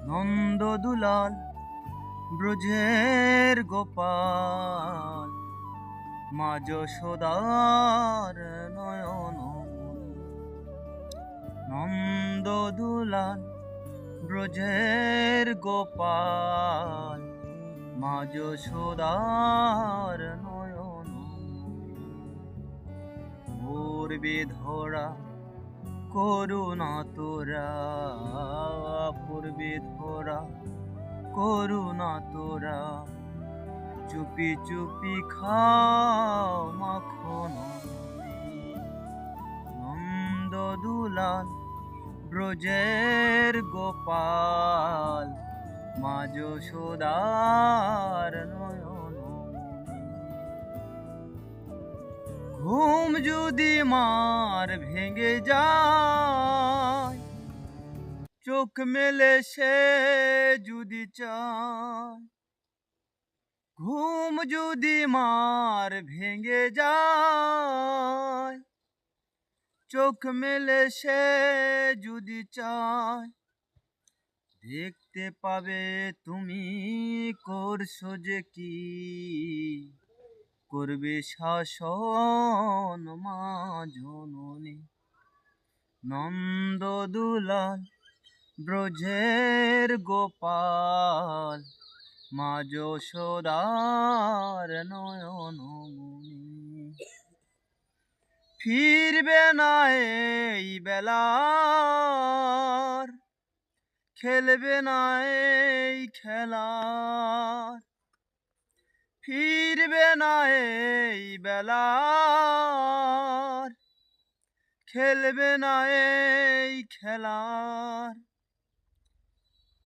নন্দদুলাল ব্রজের গোপাল, মা যশোদার নয়ন। নন্দদুলাল ব্রজের গোপাল, মা যশোদার নয়ন। পূর্বে ধরা করুণা তোরা, পূর্বে ধরা করুণা তোরা, চুপি চুপি খাও মাখন। নন্দদুলাল ব্রজের গোপাল, মা যশোদার নয়ন। ঘুম যদি মার ভেঙে যায়, চোখ মেলে সে যদি চায়। ঘুম যদি মার ভেঙে যায়, চোখ মেলে সে যদি চায়। দেখতে পাবে তুমি করছো যে কি, করবে শাসন মা জননী। নন্দদুলাল ব্রজের গোপাল, মা যশোদার নয়নমণি। ফিরবে না এই বেলার, খেলবে না এই খেলার। ফিরবে না এই বেলার, খেলবে না এই খেলার।